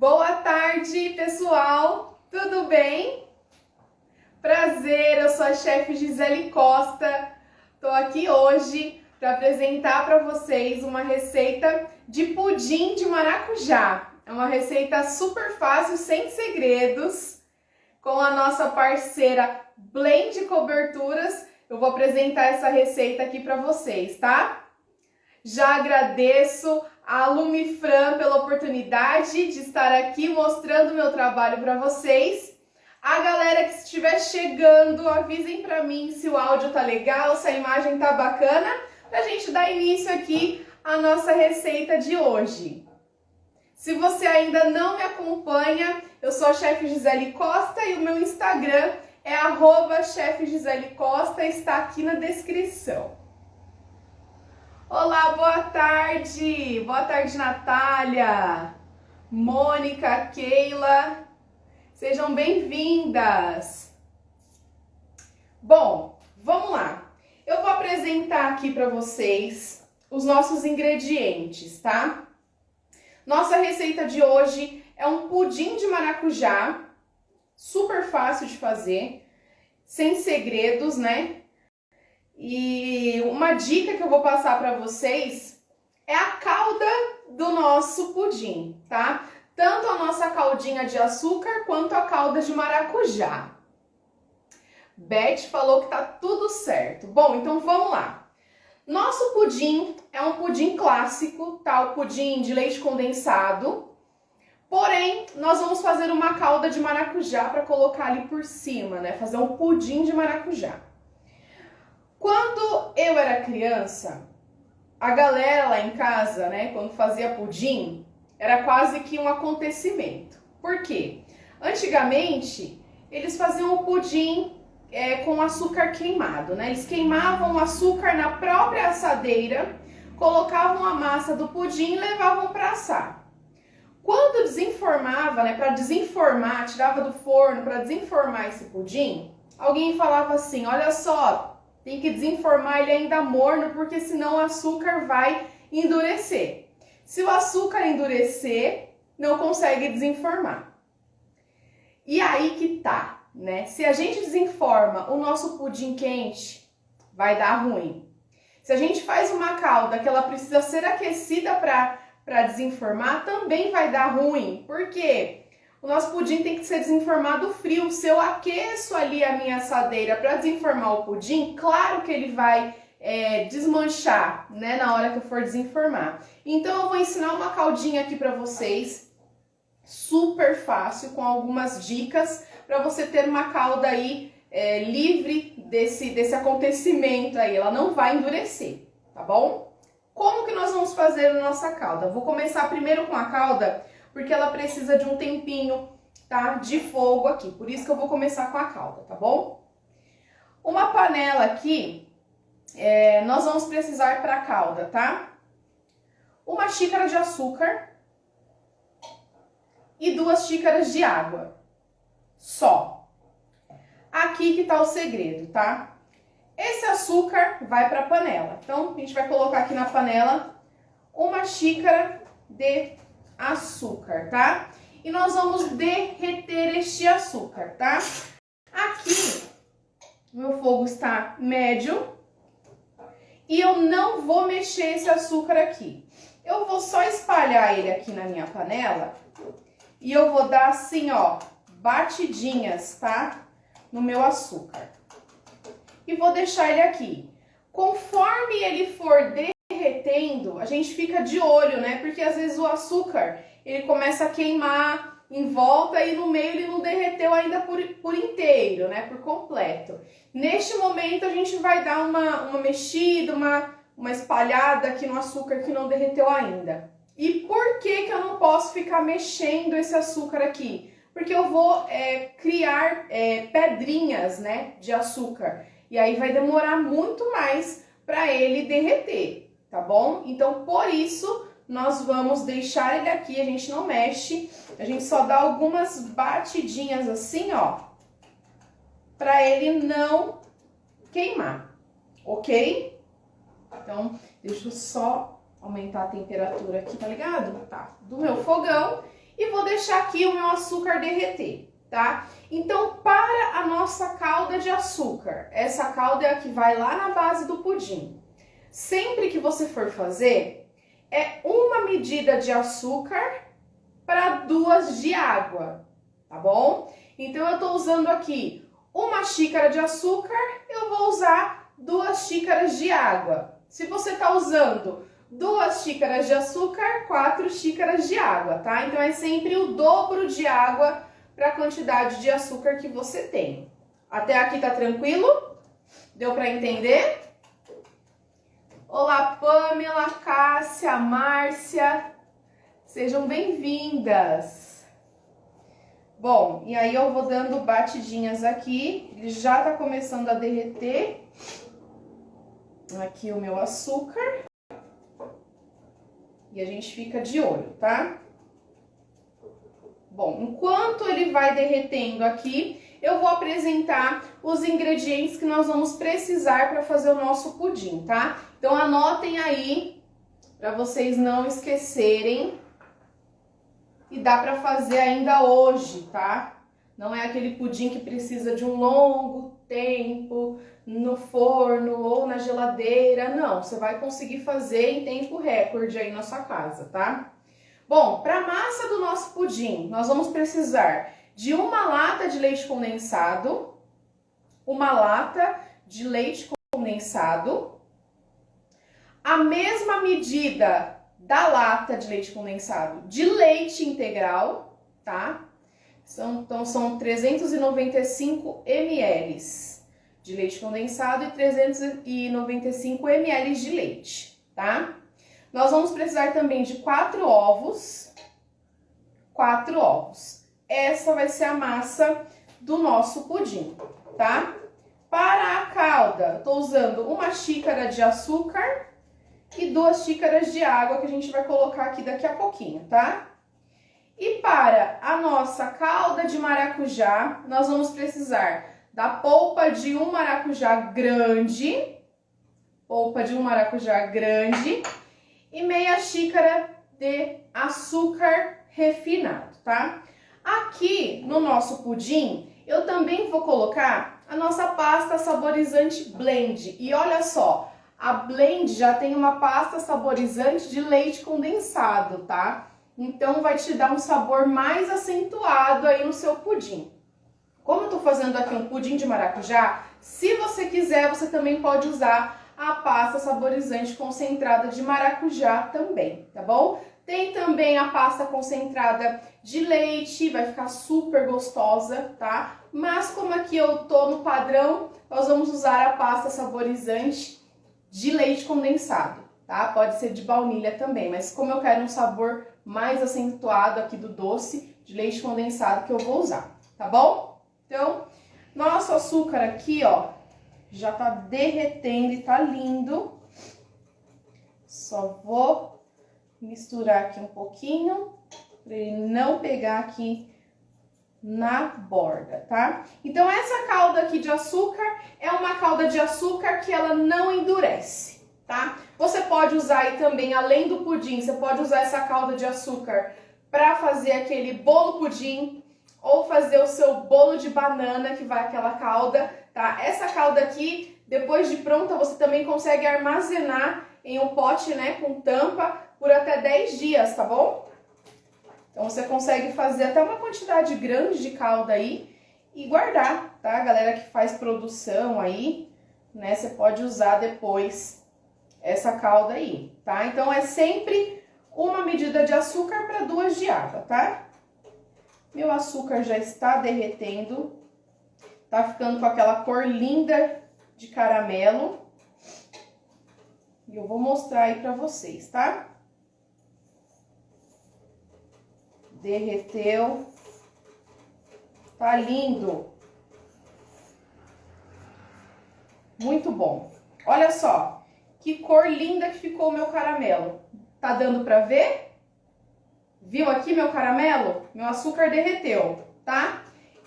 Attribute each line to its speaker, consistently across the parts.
Speaker 1: Boa tarde, pessoal! Tudo bem? Prazer, eu sou a chefe Gisele Costa. Estou aqui hoje para apresentar para vocês uma receita de pudim de maracujá. É uma receita super fácil, sem segredos, com a nossa parceira Blend Coberturas. Eu vou apresentar essa receita aqui para vocês, tá? Já agradeço a Lumifran pela oportunidade de estar aqui mostrando o meu trabalho para vocês. A galera que estiver chegando, avisem para mim se o áudio tá legal, se a imagem tá bacana, pra gente dar início aqui à nossa receita de hoje. Se você ainda não me acompanha, eu sou a chefe Gisele Costa e o meu Instagram é @chefgiselecosta, está aqui na descrição. Olá, boa tarde! Boa tarde, Natália, Mônica, Keila, sejam bem-vindas! Bom, vamos lá! Eu vou apresentar aqui para vocês os nossos ingredientes, tá? Nossa receita de hoje é um pudim de maracujá, super fácil de fazer, sem segredos, né? E uma dica que eu vou passar para vocês é a calda do nosso pudim, tá? Tanto a nossa caldinha de açúcar quanto a calda de maracujá. Beth falou que tá tudo certo. Bom, então vamos lá. Nosso pudim é um pudim clássico, tá? O pudim de leite condensado. Porém, nós vamos fazer uma calda de maracujá para colocar ali por cima, né? Fazer um pudim de maracujá. Quando eu era criança, a galera lá em casa, né, quando fazia pudim, era quase que um acontecimento. Por quê? Antigamente, eles faziam o pudim com açúcar queimado, né? Eles queimavam o açúcar na própria assadeira, colocavam a massa do pudim e levavam para assar. Quando desenformava, né, para desenformar, tirava do forno para desenformar esse pudim, alguém falava assim, olha só, tem que desenformar ele ainda morno, porque senão o açúcar vai endurecer. Se o açúcar endurecer, não consegue desenformar. E aí que tá, né? Se a gente desenforma o nosso pudim quente, vai dar ruim. Se a gente faz uma calda que ela precisa ser aquecida para desenformar, também vai dar ruim. Por quê? O nosso pudim tem que ser desenformado frio. Se eu aqueço ali a minha assadeira para desenformar o pudim, claro que ele vai desmanchar, né, na hora que eu for desenformar. Então eu vou ensinar uma caldinha aqui para vocês, super fácil, com algumas dicas para você ter uma calda aí livre desse acontecimento aí. Ela não vai endurecer, tá bom? Como que nós vamos fazer a nossa calda? Vou começar primeiro com a calda, porque ela precisa de um tempinho, tá, de fogo aqui. Por isso que eu vou começar com a calda, tá bom? Uma panela aqui, nós vamos precisar para a calda, tá? 1 xícara de açúcar e 2 xícaras de água, só. Aqui que tá o segredo, tá? Esse açúcar vai para a panela. Então, a gente vai colocar aqui na panela 1 xícara de açúcar, tá? E nós vamos derreter este açúcar, tá? Aqui, meu fogo está médio e eu não vou mexer esse açúcar aqui. Eu vou só espalhar ele aqui na minha panela e eu vou dar assim, ó, batidinhas, tá? No meu açúcar. E vou deixar ele aqui. Conforme ele for derretendo, a gente fica de olho, né? Porque às vezes o açúcar, ele começa a queimar em volta e no meio ele não derreteu ainda por inteiro, né? Por completo. Neste momento a gente vai dar uma mexida, uma espalhada aqui no açúcar que não derreteu ainda. E por que eu não posso ficar mexendo esse açúcar aqui? Porque eu vou criar pedrinhas, né, de açúcar. E aí vai demorar muito mais para ele derreter, tá bom? Então, por isso, nós vamos deixar ele aqui, a gente não mexe, a gente só dá algumas batidinhas assim, ó, para ele não queimar, ok? Então, deixa eu só aumentar a temperatura aqui, tá ligado? Tá, do meu fogão. e vou deixar aqui o meu açúcar derreter, tá? Então, para a nossa calda de açúcar, essa calda é a que vai lá na base do pudim. Sempre que você for fazer, é uma medida de açúcar para 2 de água, tá bom? Então, eu tô usando aqui uma xícara de açúcar, eu vou usar 2 xícaras de água. Se você tá usando 2 xícaras de açúcar, 4 xícaras de água, tá? Então, é sempre o dobro de água para a quantidade de açúcar que você tem. Até aqui tá tranquilo? Deu para entender? Olá, Pamela, Cássia, Márcia, sejam bem-vindas. Bom, e aí eu vou dando batidinhas aqui, ele já tá começando a derreter. Aqui o meu açúcar. E a gente fica de olho, tá? Bom, enquanto ele vai derretendo aqui, eu vou apresentar os ingredientes que nós vamos precisar para fazer o nosso pudim, tá? Então, anotem aí, para vocês não esquecerem. E dá para fazer ainda hoje, tá? Não é aquele pudim que precisa de um longo tempo no forno ou na geladeira, não. Você vai conseguir fazer em tempo recorde aí na sua casa, tá? Bom, para a massa do nosso pudim, nós vamos precisar de uma lata de leite condensado, uma lata de leite condensado, a mesma medida da lata de leite condensado de leite integral, tá? Então, são 395 ml de leite condensado e 395 ml de leite, tá? Nós vamos precisar também de 4 ovos. 4 ovos. Essa vai ser a massa do nosso pudim, tá? Para a calda, eu tô usando uma xícara de açúcar e 2 xícaras de água que a gente vai colocar aqui daqui a pouquinho, tá? E para a nossa calda de maracujá, nós vamos precisar da polpa de um maracujá grande, e meia xícara de açúcar refinado, tá? Aqui no nosso pudim, eu também vou colocar a nossa pasta saborizante blend. E olha só, a blend já tem uma pasta saborizante de leite condensado, tá? Então vai te dar um sabor mais acentuado aí no seu pudim. Como eu tô fazendo aqui um pudim de maracujá, se você quiser, você também pode usar a pasta saborizante concentrada de maracujá também, tá bom? Tem também a pasta concentrada de leite, vai ficar super gostosa, tá? Mas como aqui eu tô no padrão, nós vamos usar a pasta saborizante de leite condensado, tá? Pode ser de baunilha também, mas como eu quero um sabor mais acentuado aqui do doce, de leite condensado que eu vou usar, tá bom? Então, nosso açúcar aqui, ó, já tá derretendo e tá lindo. Só vou misturar aqui um pouquinho, para ele não pegar aqui na borda, tá? Então, essa calda aqui de açúcar é uma calda de açúcar que ela não endurece, tá? Você pode usar aí também, além do pudim, você pode usar essa calda de açúcar para fazer aquele bolo pudim ou fazer o seu bolo de banana, que vai aquela calda, tá? Essa calda aqui, depois de pronta, você também consegue armazenar em um pote, né, com tampa por até 10 dias, tá bom? Então, você consegue fazer até uma quantidade grande de calda aí e guardar, tá? A galera que faz produção aí, né, você pode usar depois essa calda aí, tá? Então, é sempre uma medida de açúcar para 2 de água, tá? Meu açúcar já está derretendo, tá ficando com aquela cor linda de caramelo. E eu vou mostrar aí pra vocês, tá? Derreteu. Tá lindo. Muito bom. Olha só, que cor linda que ficou o meu caramelo. Tá dando pra ver? Viu aqui meu caramelo? Meu açúcar derreteu, tá?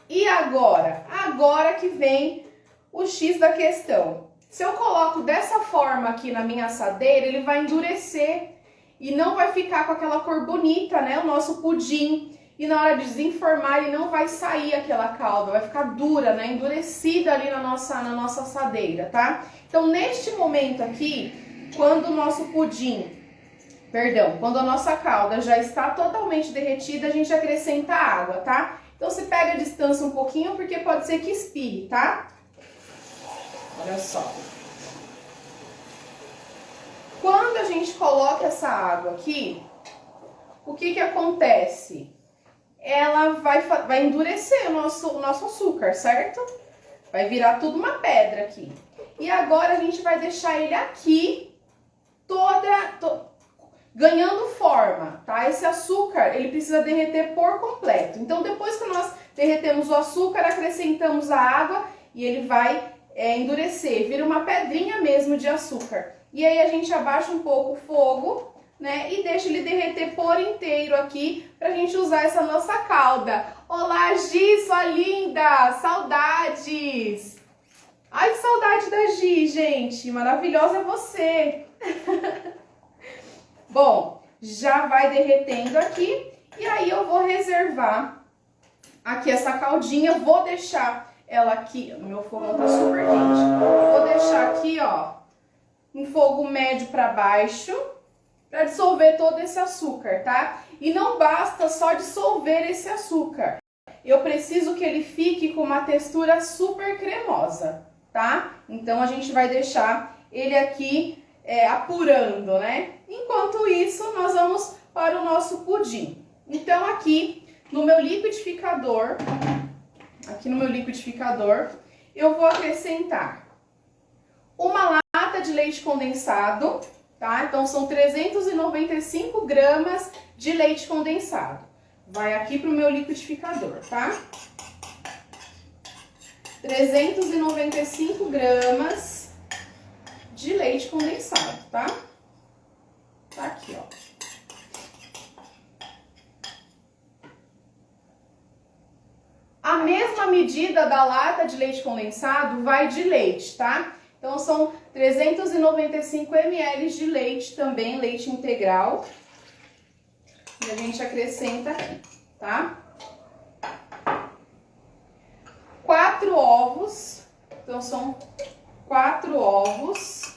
Speaker 1: E agora? Agora que vem o X da questão. Se eu coloco dessa forma aqui na minha assadeira, ele vai endurecer e não vai ficar com aquela cor bonita, né? O nosso pudim. e na hora de desenformar ele não vai sair aquela calda, vai ficar dura, né, endurecida ali na nossa assadeira, tá? Então, neste momento aqui, quando o nosso quando a nossa calda já está totalmente derretida, a gente acrescenta água, tá? Então, você pega a distância um pouquinho, porque pode ser que espirre, tá? Olha só. Quando a gente coloca essa água aqui, o que que acontece? Ela vai endurecer o nosso açúcar, certo? Vai virar tudo uma pedra aqui. E agora a gente vai deixar ele aqui, ganhando forma, tá? Esse açúcar, ele precisa derreter por completo. Então, depois que nós derretemos o açúcar, acrescentamos a água e ele vai endurecer, vira uma pedrinha mesmo de açúcar. E aí a gente abaixa um pouco o fogo, né? E deixa ele derreter por inteiro aqui pra gente usar essa nossa calda. Olá, Gi, sua linda! Saudades! Ai, que saudade da Gi, gente! Maravilhosa é você! Bom, já vai derretendo aqui e aí eu vou reservar aqui essa caldinha, vou deixar ela aqui, meu fogão tá super quente, vou deixar aqui, ó, em fogo médio para baixo, para dissolver todo esse açúcar, tá? E não basta só dissolver esse açúcar, eu preciso que ele fique com uma textura super cremosa, tá? Então a gente vai deixar ele aqui apurando, né? Enquanto isso, nós vamos para o nosso pudim. Então aqui no meu liquidificador, eu vou acrescentar uma lata de leite condensado, tá? Então são 395 gramas de leite condensado. Vai aqui pro meu liquidificador, tá? 395 gramas de leite condensado, tá? Tá aqui, ó. A mesma medida da lata de leite condensado vai de leite, tá? Então, são 395 ml de leite também, leite integral. E a gente acrescenta aqui, tá? 4 ovos. Então, são 4 ovos.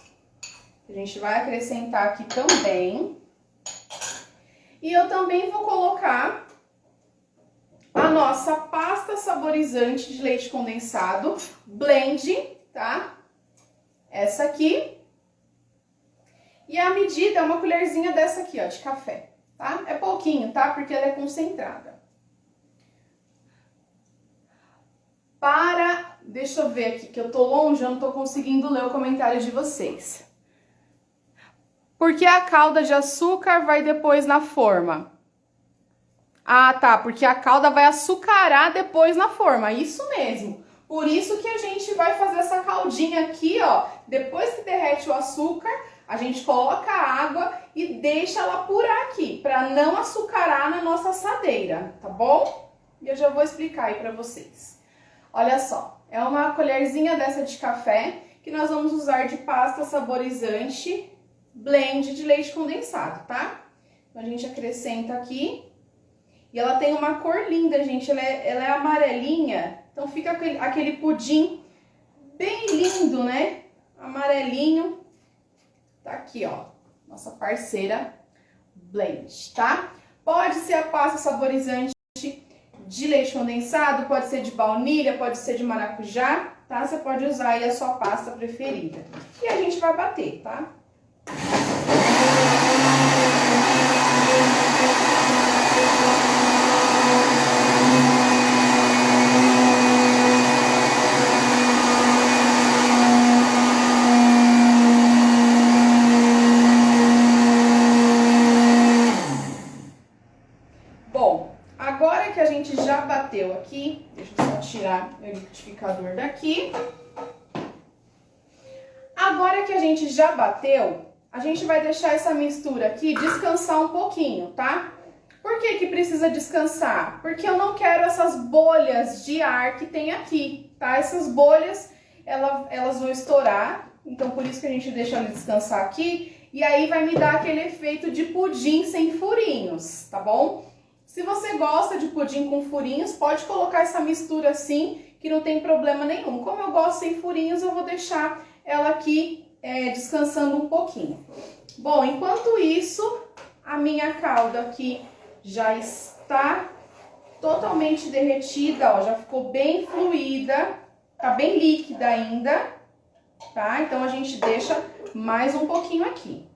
Speaker 1: A gente vai acrescentar aqui também. E eu também vou colocar a nossa pasta saborizante de leite condensado, blend, tá? Essa aqui. E a medida é uma colherzinha dessa aqui, ó, de café, tá? É pouquinho, tá? Porque ela é concentrada. Deixa eu ver aqui, que eu tô longe, eu não tô conseguindo ler o comentário de vocês. Porque a calda de açúcar vai depois na forma. Ah, tá, porque a calda vai açucarar depois na forma, isso mesmo. Por isso que a gente vai fazer essa caldinha aqui, ó. Depois que derrete o açúcar, a gente coloca a água e deixa ela apurar aqui, para não açucarar na nossa assadeira, tá bom? E eu já vou explicar aí para vocês. Olha só, é uma colherzinha dessa de café que nós vamos usar de pasta saborizante blend de leite condensado, tá? Então a gente acrescenta aqui. E ela tem uma cor linda, gente, ela é amarelinha, então fica aquele pudim bem lindo, né? Amarelinho. Tá aqui, ó, nossa parceira blend, tá? Pode ser a pasta saborizante de leite condensado, pode ser de baunilha, pode ser de maracujá, tá? Você pode usar aí a sua pasta preferida. E a gente vai bater, tá? Bom, agora que a gente já bateu aqui, deixa eu só tirar meu liquidificador daqui. Agora que a gente já bateu, a gente vai deixar essa mistura aqui descansar um pouquinho, tá? Por que que precisa descansar? Porque eu não quero essas bolhas de ar que tem aqui, tá? Essas bolhas, elas vão estourar, então por isso que a gente deixa ela descansar aqui, e aí vai me dar aquele efeito de pudim sem furinhos, tá bom? Se você gosta de pudim com furinhos, pode colocar essa mistura assim, que não tem problema nenhum. Como eu gosto sem furinhos, eu vou deixar ela aqui descansando um pouquinho. Bom, enquanto isso, a minha calda aqui já está totalmente derretida, ó, já ficou bem fluida, tá bem líquida ainda, tá? Então a gente deixa mais um pouquinho aqui,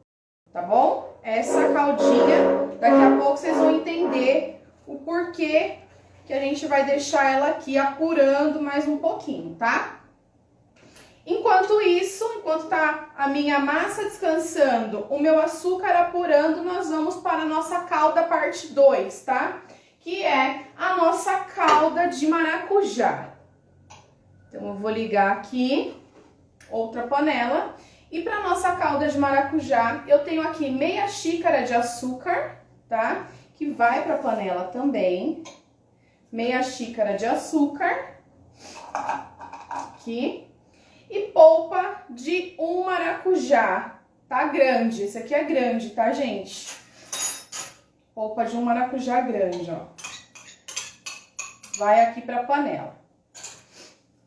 Speaker 1: tá bom? Essa caldinha, daqui a pouco vocês vão entender o porquê que a gente vai deixar ela aqui apurando mais um pouquinho, tá? Enquanto isso, enquanto tá a minha massa descansando, o meu açúcar apurando, nós vamos para a nossa calda parte 2, tá? Que é a nossa calda de maracujá. Então, eu vou ligar aqui outra panela. E para nossa calda de maracujá, eu tenho aqui meia xícara de açúcar, tá? Que vai para a panela também. Meia xícara de açúcar. Aqui. E polpa de um maracujá, tá? Grande. Esse aqui é grande, tá, gente? Polpa de um maracujá grande, ó. Vai aqui pra panela.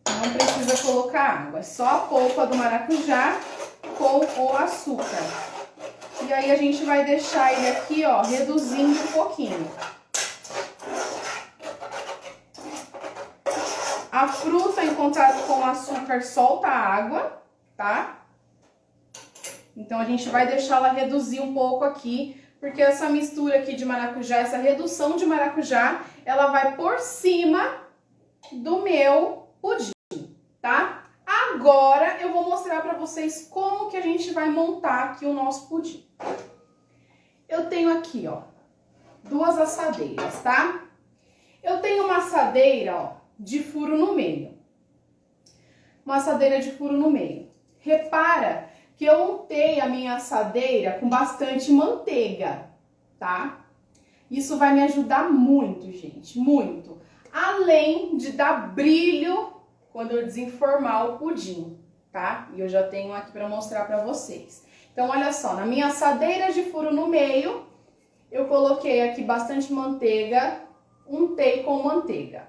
Speaker 1: Não precisa colocar água, é só a polpa do maracujá com o açúcar. E aí a gente vai deixar ele aqui, ó, reduzindo um pouquinho. A fruta em contato com o açúcar solta a água, tá? Então a gente vai deixar ela reduzir um pouco aqui, porque essa mistura aqui de maracujá, essa redução de maracujá, ela vai por cima do meu pudim, tá? Agora eu vou mostrar pra vocês como que a gente vai montar aqui o nosso pudim. Eu tenho aqui, ó, duas assadeiras, tá? Eu tenho uma assadeira, ó, de furo no meio. Uma assadeira de furo no meio. Repara que eu untei a minha assadeira com bastante manteiga, tá? Isso vai me ajudar muito, gente, muito. Além de dar brilho quando eu desenformar o pudim, tá? E eu já tenho aqui para mostrar para vocês. Então, olha só, na minha assadeira de furo no meio, eu coloquei aqui bastante manteiga, untei com manteiga,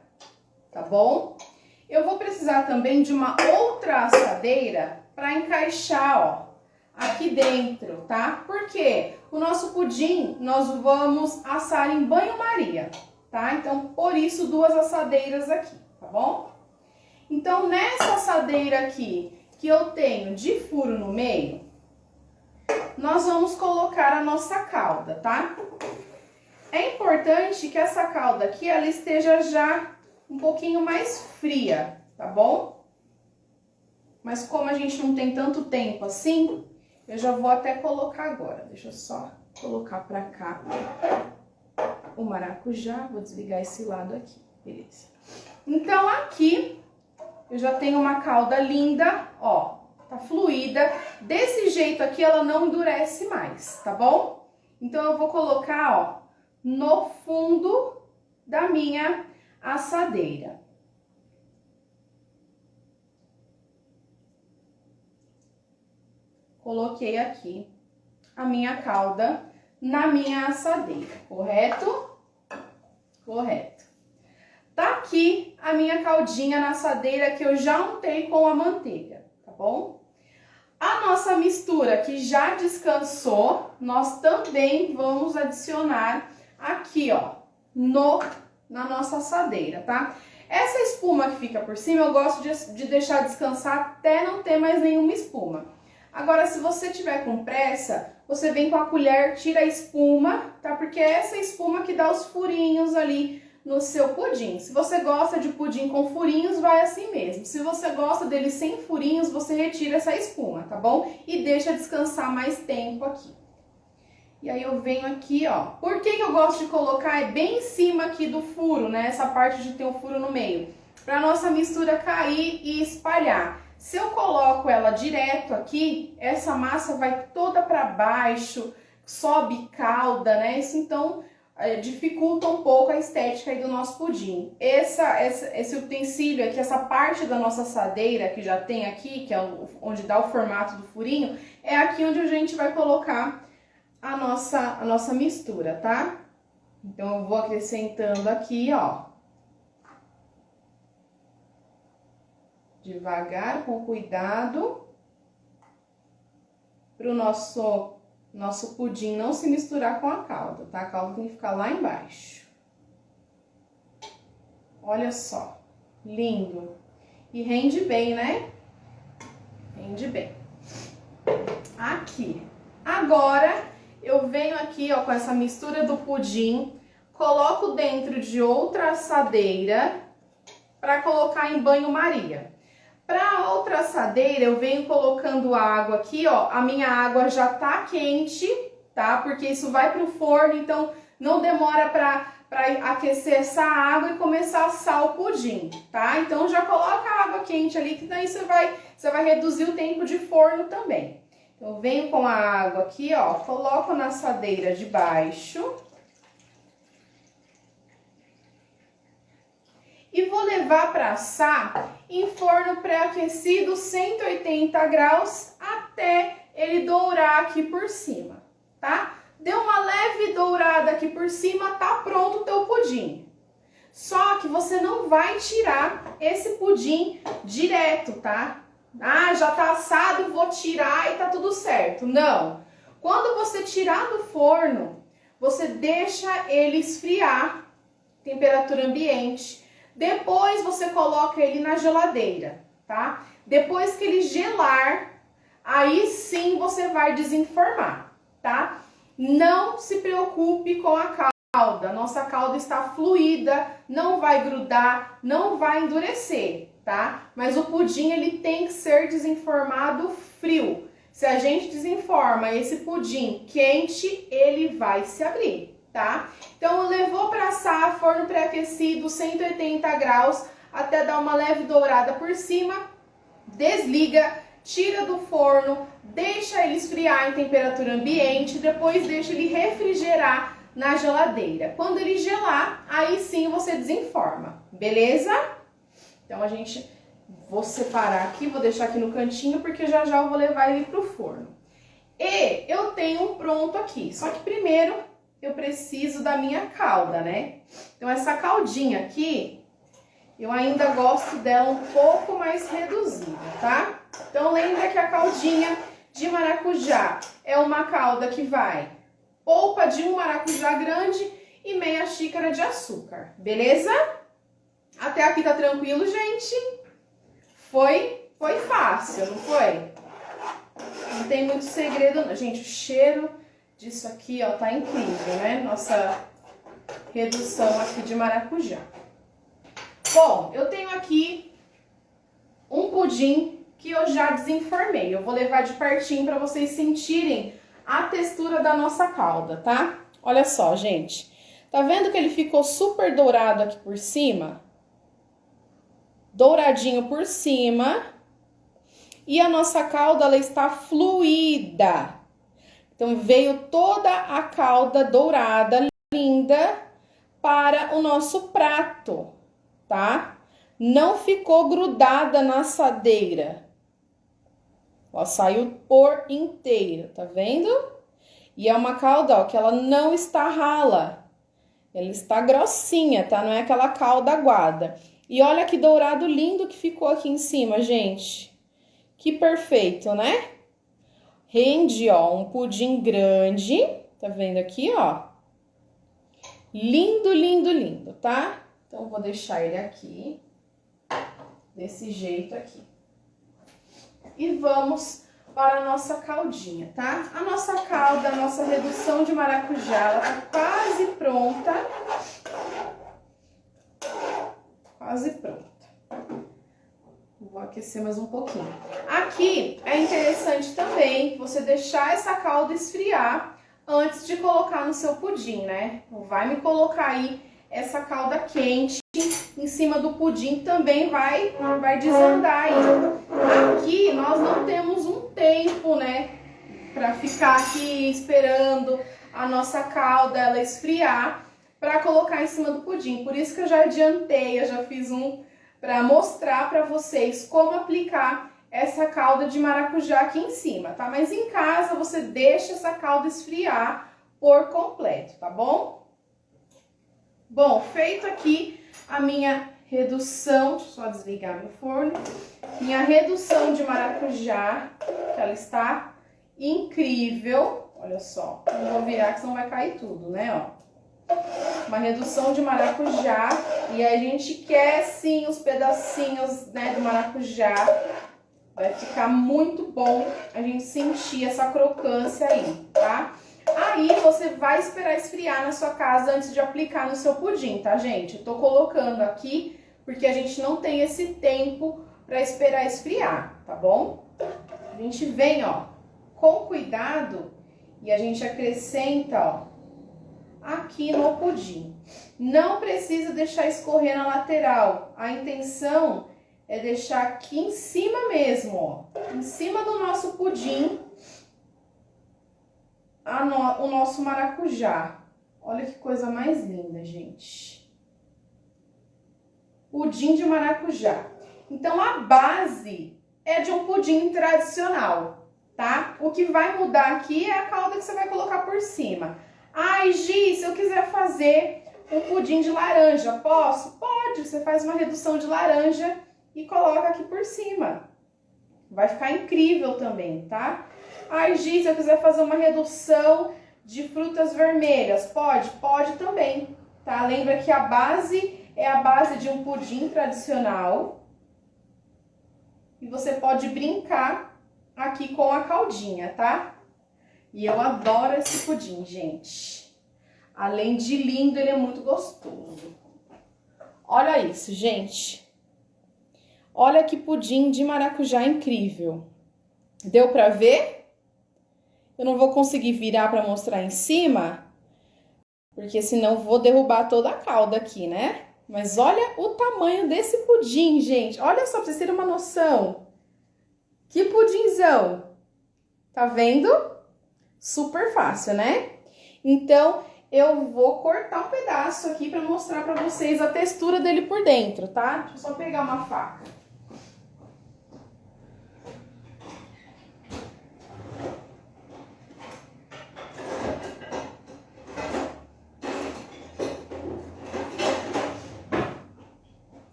Speaker 1: tá bom? Eu vou precisar também de uma outra assadeira para encaixar, ó, aqui dentro, tá? Porque o nosso pudim nós vamos assar em banho-maria, tá? Então, por isso, duas assadeiras aqui, tá bom? Então, nessa assadeira aqui, que eu tenho de furo no meio, nós vamos colocar a nossa calda, tá? É importante que essa calda aqui, ela esteja já um pouquinho mais fria, tá bom? Mas como a gente não tem tanto tempo assim, eu já vou até colocar agora. Deixa eu só colocar pra cá o maracujá. Vou desligar esse lado aqui, beleza. Então, aqui eu já tenho uma calda linda, ó, tá fluida. Desse jeito aqui ela não endurece mais, tá bom? Então, eu vou colocar, ó, no fundo da minha assadeira. Coloquei aqui a minha calda na minha assadeira, correto? Correto. Tá aqui a minha caldinha na assadeira que eu já untei com a manteiga, tá bom? A nossa mistura que já descansou, nós também vamos adicionar aqui, ó, na nossa assadeira, tá? Essa espuma que fica por cima, eu gosto de deixar descansar até não ter mais nenhuma espuma. Agora, se você tiver com pressa, você vem com a colher, tira a espuma, tá? Porque é essa espuma que dá os furinhos ali no seu pudim. Se você gosta de pudim com furinhos, vai assim mesmo. Se você gosta dele sem furinhos, você retira essa espuma, tá bom? E deixa descansar mais tempo aqui. E aí eu venho aqui, ó. Por que que eu gosto de colocar bem em cima aqui do furo, né? Essa parte de ter um furo no meio. Pra nossa mistura cair e espalhar. Se eu coloco ela direto aqui, essa massa vai toda pra baixo, sobe calda, né? Isso então dificulta um pouco a estética aí do nosso pudim. Esse utensílio aqui, essa parte da nossa assadeira que já tem aqui, que é onde dá o formato do furinho, é aqui onde a gente vai colocar a nossa mistura, tá? Então, eu vou acrescentando aqui, ó. Devagar, com cuidado, para o nosso pudim não se misturar com a calda, tá? A calda tem que ficar lá embaixo. Olha só, lindo. E rende bem, né? Rende bem. Aqui. Agora, eu venho aqui, ó, com essa mistura do pudim, coloco dentro de outra assadeira para colocar em banho-maria. Para outra assadeira, eu venho colocando água aqui, ó. A minha água já tá quente, tá? Porque isso vai pro forno, então não demora para aquecer essa água e começar a assar o pudim, tá? Então já coloca a água quente ali, que daí você vai reduzir o tempo de forno também. Então, eu venho com a água aqui, ó, coloco na assadeira de baixo. E vou levar para assar em forno pré-aquecido 180 graus até ele dourar aqui por cima, tá? Deu uma leve dourada aqui por cima, tá pronto o teu pudim. Só que você não vai tirar esse pudim direto, tá? Ah, já tá assado, vou tirar e tá tudo certo. Não. Quando você tirar do forno, você deixa ele esfriar, temperatura ambiente. Depois você coloca ele na geladeira, tá? Depois que ele gelar, aí sim você vai desenformar, tá? Não se preocupe com a calda. Nossa calda está fluida, não vai grudar, não vai endurecer, tá? Mas o pudim ele tem que ser desenformado frio. Se a gente desenforma esse pudim quente, ele vai se abrir, tá? Então, levou para assar, forno pré-aquecido, 180 graus, até dar uma leve dourada por cima, desliga, tira do forno, deixa ele esfriar em temperatura ambiente, depois deixa ele refrigerar na geladeira. Quando ele gelar, aí sim você desenforma, beleza? Então, vou separar aqui, vou deixar aqui no cantinho, porque já já eu vou levar ele pro forno. E eu tenho um pronto aqui, só que primeiro eu preciso da minha calda, né? Então, essa caldinha aqui, eu ainda gosto dela um pouco mais reduzida, tá? Então, lembra que a caldinha de maracujá é uma calda que vai polpa de um maracujá grande e meia xícara de açúcar, beleza? Até aqui tá tranquilo, gente? Foi fácil, não foi? Não tem muito segredo, não. Gente, o cheiro disso aqui, ó, tá incrível, né? Nossa redução aqui de maracujá. Bom, eu tenho aqui um pudim que eu já desenformei. Eu vou levar de pertinho para vocês sentirem a textura da nossa calda, tá? Olha só, gente. Tá vendo que ele ficou super dourado aqui por cima? Douradinho por cima. E a nossa calda, ela está fluida. Então, veio toda a calda dourada, linda, para o nosso prato, tá? Não ficou grudada na assadeira. Ó, saiu por inteiro, tá vendo? E é uma calda, ó, que ela não está rala. Ela está grossinha, tá? Não é aquela calda aguada. E olha que dourado lindo que ficou aqui em cima, gente. Que perfeito, né? Rende, ó, um pudim grande. Tá vendo aqui, ó? Lindo, lindo, lindo, tá? Então, eu vou deixar ele aqui. Desse jeito aqui. E vamos para a nossa caldinha, tá? A nossa calda, a nossa redução de maracujá, ela tá quase pronta. Quase pronta. Vou aquecer mais um pouquinho. Aqui é interessante também você deixar essa calda esfriar antes de colocar no seu pudim, né? Não vai me colocar aí essa calda quente em cima do pudim, também vai desandar aí. Aqui nós não temos um tempo, né, para ficar aqui esperando a nossa calda ela esfriar para colocar em cima do pudim. Por isso que eu já adiantei, eu já fiz um para mostrar para vocês como aplicar essa calda de maracujá aqui em cima, tá? Mas em casa você deixa essa calda esfriar por completo, tá bom? Bom, feito aqui a minha redução, deixa eu só desligar meu forno. Minha redução de maracujá, que ela está incrível. Olha só, não vou virar que senão vai cair tudo, né, ó. Uma redução de maracujá e a gente quer sim os pedacinhos, né, do maracujá. Vai ficar muito bom a gente sentir essa crocância aí, tá? Aí você vai esperar esfriar na sua casa antes de aplicar no seu pudim, tá, gente? Eu tô colocando aqui porque a gente não tem esse tempo para esperar esfriar, tá bom? A gente vem, ó, com cuidado e a gente acrescenta, ó, aqui no pudim. Não precisa deixar escorrer na lateral. A intenção é deixar aqui em cima mesmo, ó, em cima do nosso pudim, o nosso maracujá. Olha que coisa mais linda, gente. Pudim de maracujá. Então, a base é de um pudim tradicional, tá? O que vai mudar aqui é a calda que você vai colocar por cima. Ai, Gi, se eu quiser fazer um pudim de laranja, posso? Pode, você faz uma redução de laranja e coloca aqui por cima. Vai ficar incrível também, tá? Ai, Gi, se eu quiser fazer uma redução de frutas vermelhas, pode? Pode também, tá? Lembra que a base é a base de um pudim tradicional. E você pode brincar aqui com a caldinha, tá? E eu adoro esse pudim, gente. Além de lindo, ele é muito gostoso. Olha isso, gente. Olha que pudim de maracujá incrível. Deu pra ver? Eu não vou conseguir virar pra mostrar em cima, porque senão vou derrubar toda a calda aqui, né? Mas olha o tamanho desse pudim, gente. Olha só, pra vocês terem uma noção. Que pudinzão. Tá vendo? Super fácil, né? Então, eu vou cortar um pedaço aqui pra mostrar pra vocês a textura dele por dentro, tá? Deixa eu só pegar uma faca.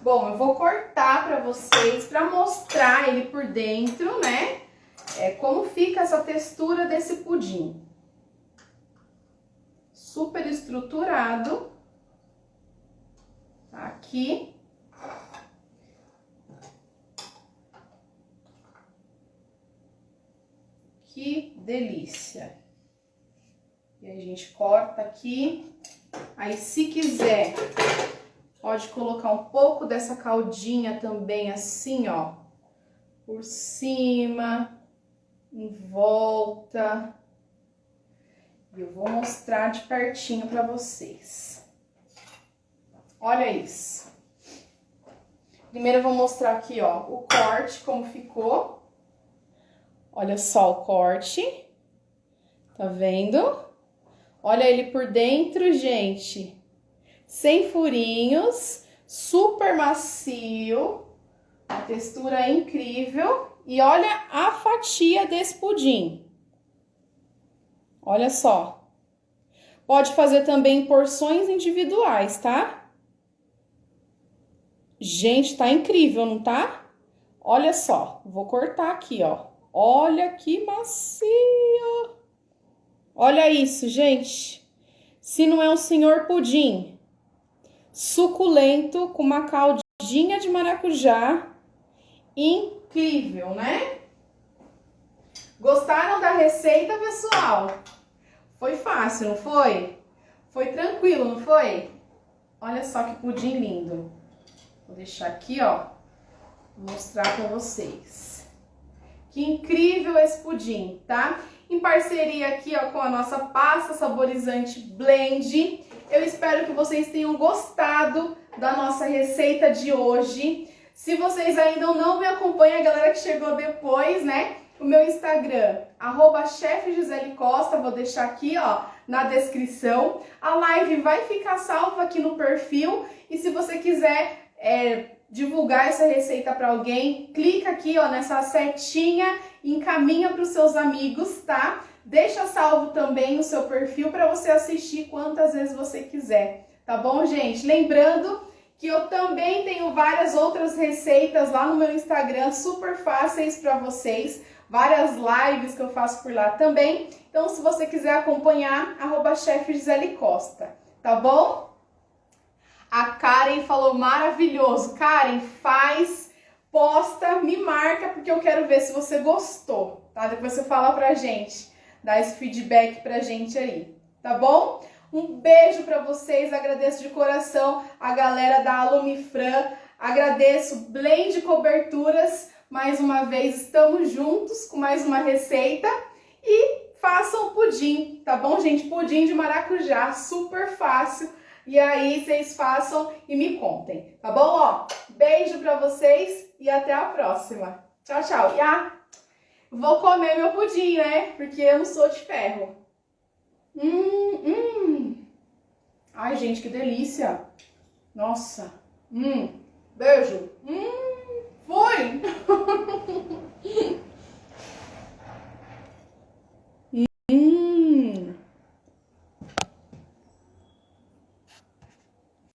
Speaker 1: Bom, eu vou cortar pra vocês, pra mostrar ele por dentro, né? Como fica essa textura desse pudim. Super estruturado. Tá aqui. Que delícia. E a gente corta aqui. Aí, se quiser, pode colocar um pouco dessa caldinha também, assim, ó, por cima, em volta. E eu vou mostrar de pertinho pra vocês. Olha isso. Primeiro eu vou mostrar aqui, ó, o corte, como ficou. Olha só o corte. Tá vendo? Olha ele por dentro, gente. Sem furinhos, super macio. A textura é incrível. E olha a fatia desse pudim. Olha só. Pode fazer também porções individuais, tá? Gente, tá incrível, não tá? Olha só, vou cortar aqui, ó. Olha que macio. Olha isso, gente. Se não é um senhor pudim, suculento, com uma caldinha de maracujá, incrível, né? Gostaram da receita, pessoal? Foi fácil, não foi? Foi tranquilo, não foi? Olha só que pudim lindo. Vou deixar aqui, ó, mostrar pra vocês. Que incrível esse pudim, tá? Em parceria aqui, ó, com a nossa pasta saborizante Blend. Eu espero que vocês tenham gostado da nossa receita de hoje. Se vocês ainda não me acompanham, a galera que chegou depois, né? O meu Instagram, @chefgiselecosta, vou deixar aqui, ó, na descrição. A live vai ficar salva aqui no perfil. E se você quiser divulgar essa receita para alguém, clica aqui, ó, nessa setinha e encaminha para os seus amigos, tá? deixa salvo também no seu perfil para você assistir quantas vezes você quiser, tá bom, gente? Lembrando que eu também tenho várias outras receitas lá no meu Instagram, super fáceis para vocês, várias lives que eu faço por lá também. Então, se você quiser acompanhar, @Chef Gisele Costa, tá bom? A Karen falou maravilhoso. Karen, faz, posta, me marca, porque eu quero ver se você gostou, tá? Depois você fala pra gente, dá esse feedback pra gente aí, tá bom? Um beijo pra vocês, agradeço de coração a galera da Alumifran, agradeço Blend Coberturas, mais uma vez estamos juntos com mais uma receita e façam pudim, tá bom, gente? Pudim de maracujá, super fácil. E aí vocês façam e me contem, tá bom? Ó, beijo pra vocês e até a próxima. Tchau, tchau. E vou comer meu pudim, né? Porque eu não sou de ferro. Ai, gente, que delícia. Nossa. Beijo. Fui.